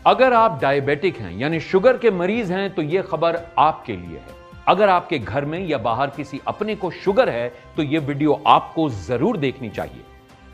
अगर आप डायबिटिक हैं यानी शुगर के मरीज हैं तो यह खबर आपके लिए है। अगर आपके घर में या बाहर किसी अपने को शुगर है तो यह वीडियो आपको जरूर देखनी चाहिए।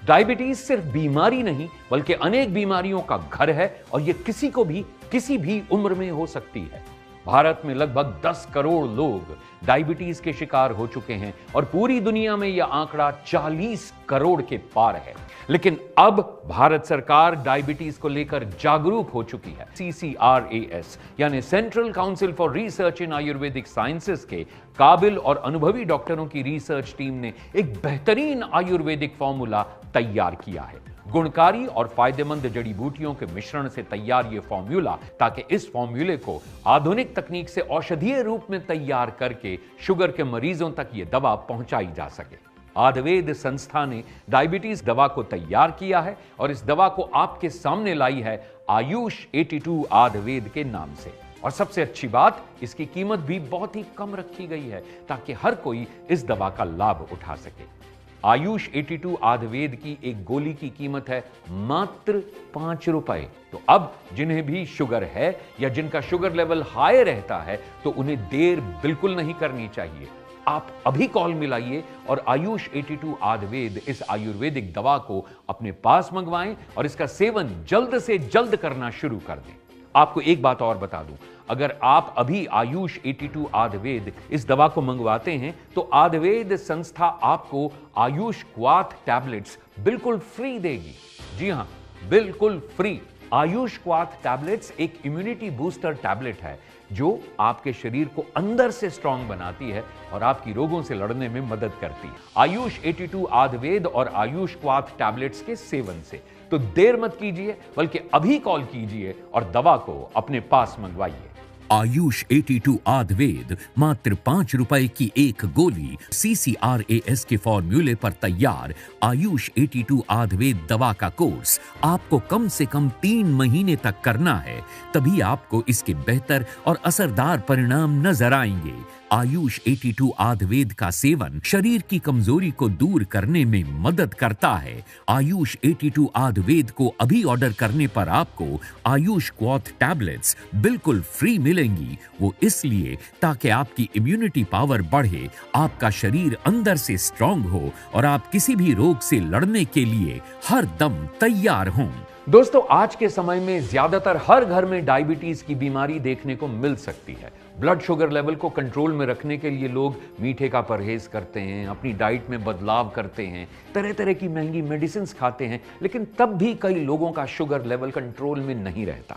डायबिटीज सिर्फ बीमारी नहीं बल्कि अनेक बीमारियों का घर है और यह किसी को भी किसी भी उम्र में हो सकती है। भारत में लगभग 10 करोड़ लोग डायबिटीज के शिकार हो चुके हैं और पूरी दुनिया में यह आंकड़ा 40 करोड़ के पार है। लेकिन अब भारत सरकार डायबिटीज को लेकर जागरूक हो चुकी है। CCRAS यानी central council for research in Ayurvedic sciences के काबिल और अनुभवी डॉक्टरों की रिसर्च टीम ने एक बेहतरीन आयुर्वेदिक फॉर्मूला तैयार किया है। गुणकारी और फायदेमंद जड़ी बूटियों के मिश्रण से तैयार यह फॉर्मूला, ताकि इस फॉर्मूले को आधुनिक तकनीक से औषधीय रूप में तैयार करके शुगर के मरीजों तक यह दवा पहुंचाई जा सके। आयुर्वेद संस्था ने डायबिटीज दवा को तैयार किया है और इस दवा को आपके सामने लाई है आयुष 82 आयुर्वेद के नाम से। और सबसे अच्छी बात, इसकी कीमत भी बहुत ही कम रखी गई है ताकि हर कोई इस दवा का लाभ उठा सके। आयुष 82 आयुर्वेद की एक गोली की कीमत है मात्र 5 रुपए। तो अब जिन्हें भी शुगर है या जिनका शुगर लेवल हाई रहता है तो उन्हें देर बिल्कुल नहीं करनी चाहिए। आप अभी कॉल मिलाइए और आयुष 82 आयुर्वेद इस आयुर्वेदिक दवा को अपने पास मंगवाएं और इसका सेवन जल्द से जल्द करना शुरू कर दें। आपको एक बात और बता दूं, अगर आप अभी आयुष 82 आयुर्वेद इस दवा को मंगवाते हैं तो आयुर्वेद संस्था आपको आयुष क्वाथ टैबलेट्स बिल्कुल फ्री देगी। जी हां, बिल्कुल फ्री। आयुष क्वाथ टैबलेट्स एक इम्यूनिटी बूस्टर टैबलेट है जो आपके शरीर को अंदर से स्ट्रांग बनाती है और आपकी रोगों से लड़ने में मदद करती है। आयुष 82 आयुर्वेद और आयुष क्वाथ टैबलेट्स के सेवन से तो देर मत कीजिए, बल्कि अभी कॉल कीजिए और दवा को अपने पास मंगवाइए। आयुष 82 आयुर्वेद मात्र 5 रुपए की एक गोली। CCRAS के फॉर्मूले पर तैयार आयुष 82 आयुर्वेद दवा का कोर्स आपको कम से कम 3 महीने तक करना है, तभी आपको इसके बेहतर और असरदार परिणाम नजर आएंगे। आयुष 82 आयुर्वेद का सेवन शरीर की कमजोरी को दूर करने में मदद करता है। आयुष 82 आयुर्वेद को अभी ऑर्डर करने पर आपको आयुष क्वाथ टैबलेट्स बिल्कुल फ्री मिलेंगी। वो इसलिए ताकि आपकी इम्यूनिटी पावर बढ़े, आपका शरीर अंदर से स्ट्रांग हो और आप किसी भी रोग से लड़ने के लिए हर दम तैयार हों। दोस्तों, आज के समय में ज्यादातर हर घर में डायबिटीज की बीमारी देखने को मिल सकती है। ब्लड शुगर लेवल को कंट्रोल में रखने के लिए लोग मीठे का परहेज करते हैं, अपनी डाइट में बदलाव करते हैं, तरह तरह की महंगी मेडिसिन खाते हैं, लेकिन तब भी कई लोगों का शुगर लेवल कंट्रोल में नहीं रहता,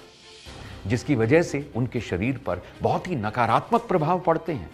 जिसकी वजह से उनके शरीर पर बहुत ही नकारात्मक प्रभाव पड़ते हैं।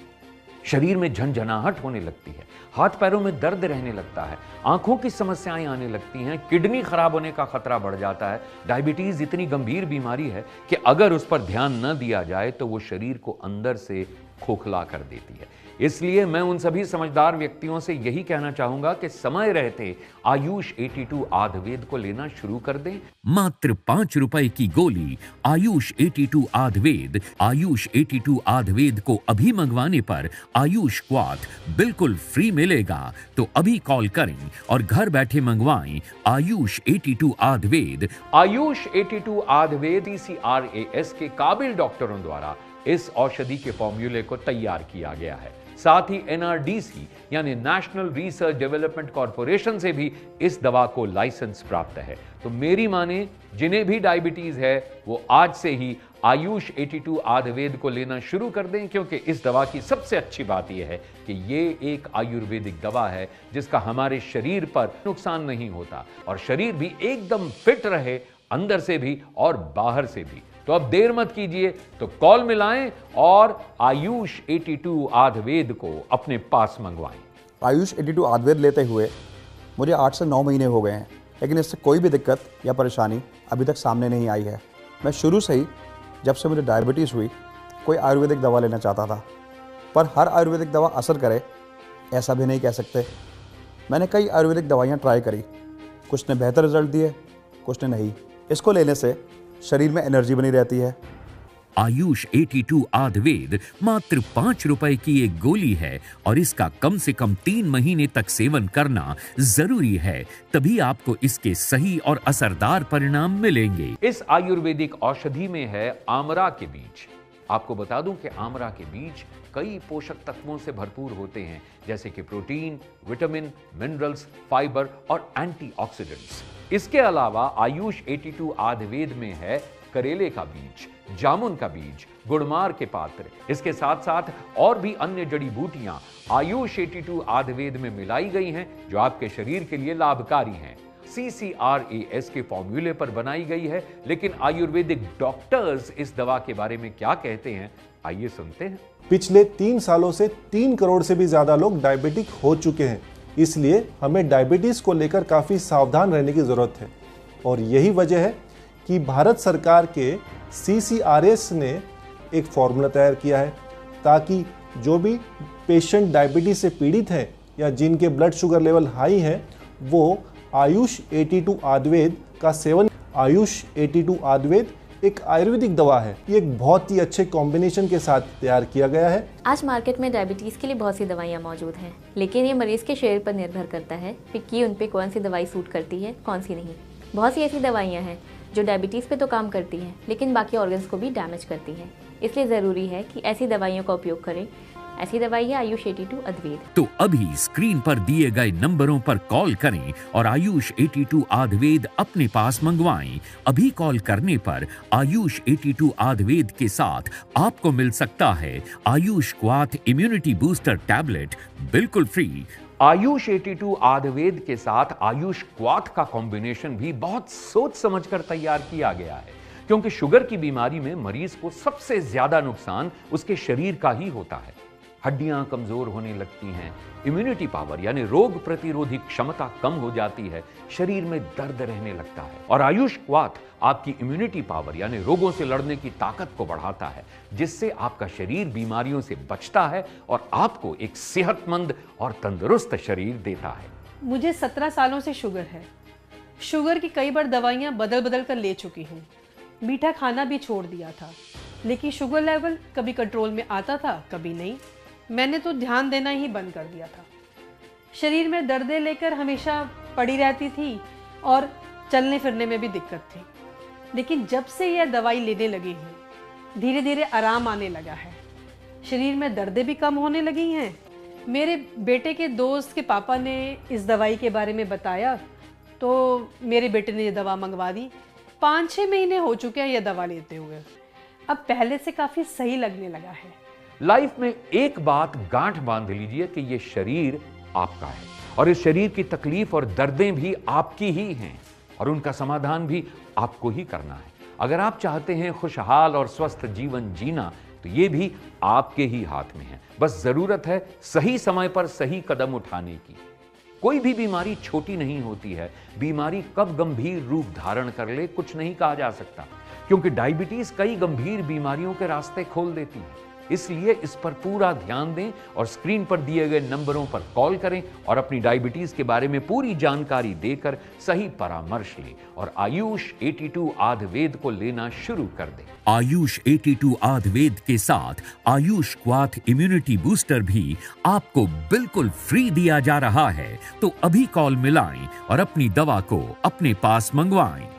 शरीर में झंझनाहट होने लगती है, हाथ पैरों में दर्द रहने लगता है, आंखों की समस्याएं आने लगती हैं, किडनी खराब होने का खतरा बढ़ जाता है। डायबिटीज इतनी गंभीर बीमारी है कि अगर उस पर ध्यान न दिया जाए तो वो शरीर को अंदर से खोखला कर देती है। इसलिए मैं उन सभी समझदार व्यक्तियों से यही कहना चाहूंगा कि समय रहते आयुष 82 आयुर्वेद को लेना शुरू कर दें। मात्र 5 रुपए की गोली आयुष 82 आयुर्वेद। आयुष 82 आयुर्वेद को अभी मंगवाने पर आयुष क्वाथ बिल्कुल फ्री मिलेगा। तो अभी कॉल करें और घर बैठे मंगवाएं आयुष 82 आयुर्वेद। आयुष 82 आयुर्वेद CCRAS के काबिल डॉक्टरों द्वारा इस औषधि के फॉर्मूले को तैयार किया गया है। साथ ही NRDC यानी नेशनल रिसर्च डेवलपमेंट कॉरपोरेशन से भी इस दवा को लाइसेंस प्राप्त है। तो मेरी माने, जिन्हें भी डायबिटीज है वो आज से ही आयुष 82 आयुर्वेद को लेना शुरू कर दें, क्योंकि इस दवा की सबसे अच्छी बात यह है कि ये एक आयुर्वेदिक दवा है जिसका हमारे शरीर पर नुकसान नहीं होता और शरीर भी एकदम फिट रहे, अंदर से भी और बाहर से भी। तो अब देर मत कीजिए, तो कॉल मिलाएं और आयुष 82 आयुर्वेद को अपने पास मंगवाएं। आयुष 82 आयुर्वेद लेते हुए मुझे 8 से 9 महीने हो गए हैं, लेकिन इससे कोई भी दिक्कत या परेशानी अभी तक सामने नहीं आई है। मैं शुरू से ही, जब से मुझे डायबिटीज़ हुई, कोई आयुर्वेदिक दवा लेना चाहता था, पर हर आयुर्वेदिक दवा असर करे ऐसा भी नहीं कह सकते। मैंने कई आयुर्वेदिक दवाइयाँ ट्राई करी, कुछ ने बेहतर रिजल्ट दिए, कुछ ने नहीं। इसको लेने से शरीर में एनर्जी बनी रहती है, आयुष 82 आयुर्वेद मात्र 5 रुपए की एक गोली है और इसका कम से कम 3 महीने तक सेवन करना जरूरी है, तभी आपको इसके सही और असरदार परिणाम मिलेंगे। इस आयुर्वेदिक औषधि में है आमरा के बीज। आपको बता दूं कि आमरा के बीज कई पोषक तत्वों से भरपूर होते हैं, जैसे कि प्रोटीन, विटामिन, मिनरल्स, फाइबर और एंटीऑक्सीडेंट्स। इसके अलावा आयुष 82 आयुर्वेद में है करेले का बीज, जामुन का बीज, गुड़मार के पात्र। इसके साथ साथ और भी अन्य जड़ी बूटियां आयुष 82 आयुर्वेद में मिलाई गई हैं, जो आपके शरीर के लिए लाभकारी हैं। CCRAS के फॉर्मूले पर बनाई गई है, लेकिन आयुर्वेदिक डॉक्टर्स इस दवा के बारे में क्या कहते हैं, आइए सुनते हैं। पिछले 3 सालों से 3 करोड़ से भी ज्यादा लोग डायबिटिक हो चुके हैं, इसलिए हमें डायबिटीज को लेकर काफी सावधान रहने की जरूरत है। और यही वजह है कि भारत सरकार के CCRAS ने एक फॉर्मूला तैयार किया है, ताकि जो भी पेशेंट डायबिटीज से पीड़ित हैं या जिनके ब्लड शुगर लेवल हाई है, वो आयुष 82 आयुर्वेद का सेवन। आयुष 82 आयुर्वेद एक आयुर्वेदिक दवा है, ये एक बहुत ही अच्छे कॉम्बिनेशन के साथ तैयार किया गया है। आज मार्केट में डायबिटीज़ के लिए बहुत सी दवाइयाँ मौजूद हैं, लेकिन ये मरीज़ के शरीर पर निर्भर करता है कि उन पे कौन सी दवाई सूट करती है, कौन सी नहीं। बहुत सी ऐसी दवाइयाँ हैं जो डायबिटीज़ पे तो काम करती हैं, लेकिन बाकी ऑर्गन्स को भी डैमेज करती हैं। इसलिए ज़रूरी है कि ऐसी दवाइयों का उपयोग करें। ऐसी दवाई है आयुष 82 आयुर्वेद। तो अभी स्क्रीन पर दिए गए नंबरों पर कॉल करें और आयुष 82 आयुर्वेद अपने पास मंगवाएं। अभी कॉल करने पर आयुष 82 आयुर्वेद के साथ आपको मिल सकता है आयुष क्वाथ इम्यूनिटी बूस्टर टैबलेट बिल्कुल फ्री। आयुष 82 आयुर्वेद के साथ आयुष क्वाथ का कॉम्बिनेशन भी बहुत सोच समझकर तैयार किया गया है, क्योंकि शुगर की बीमारी में मरीज को सबसे ज्यादा नुकसान उसके शरीर का ही होता है। हड्डियां कमजोर होने लगती हैं, इम्यूनिटी पावर यानी रोग प्रतिरोधी क्षमता कम हो जाती है, शरीर में दर्द रहने लगता है। और आयुष क्वाथ आपकी इम्यूनिटी पावर यानी रोगों से लड़ने की ताकत को बढ़ाता है, जिससे आपका शरीर बीमारियों से बचता है और आपको एक सेहतमंद और तंदुरुस्त शरीर देता है। मुझे 17 सालों से शुगर है। शुगर की कई बार दवाइयाँ बदल बदल कर ले चुकी हूँ। मीठा खाना भी छोड़ दिया था, लेकिन शुगर लेवल कभी कंट्रोल में आता था, कभी नहीं। मैंने तो ध्यान देना ही बंद कर दिया था। शरीर में दर्दें लेकर हमेशा पड़ी रहती थी और चलने फिरने में भी दिक्कत थी। लेकिन जब से यह दवाई लेने लगी हूँ, धीरे धीरे आराम आने लगा है। शरीर में दर्दें भी कम होने लगी हैं। मेरे बेटे के दोस्त के पापा ने इस दवाई के बारे में बताया, तो मेरे बेटे ने ये दवा मंगवा दी। 5-6 महीने हो चुके हैं यह दवा लेते हुए। अब पहले से काफ़ी सही लगने लगा है। लाइफ में एक बात गांठ बांध लीजिए कि यह शरीर आपका है और इस शरीर की तकलीफ और दर्दें भी आपकी ही हैं और उनका समाधान भी आपको ही करना है। अगर आप चाहते हैं खुशहाल और स्वस्थ जीवन जीना, तो ये भी आपके ही हाथ में है। बस जरूरत है सही समय पर सही कदम उठाने की। कोई भी बीमारी छोटी नहीं होती है। बीमारी कब गंभीर रूप धारण कर ले कुछ नहीं कहा जा सकता, क्योंकि डायबिटीज कई गंभीर बीमारियों के रास्ते खोल देती है। इसलिए इस पर पूरा ध्यान दें और स्क्रीन पर दिए गए नंबरों पर कॉल करें और अपनी डायबिटीज के बारे में पूरी जानकारी देकर सही परामर्श लें और आयुष 82 आयुर्वेद को लेना शुरू कर दें। आयुष 82 आयुर्वेद के साथ आयुष क्वाथ इम्यूनिटी बूस्टर भी आपको बिल्कुल फ्री दिया जा रहा है। तो अभी कॉल मिलाएं और अपनी दवा को अपने पास मंगवाएं।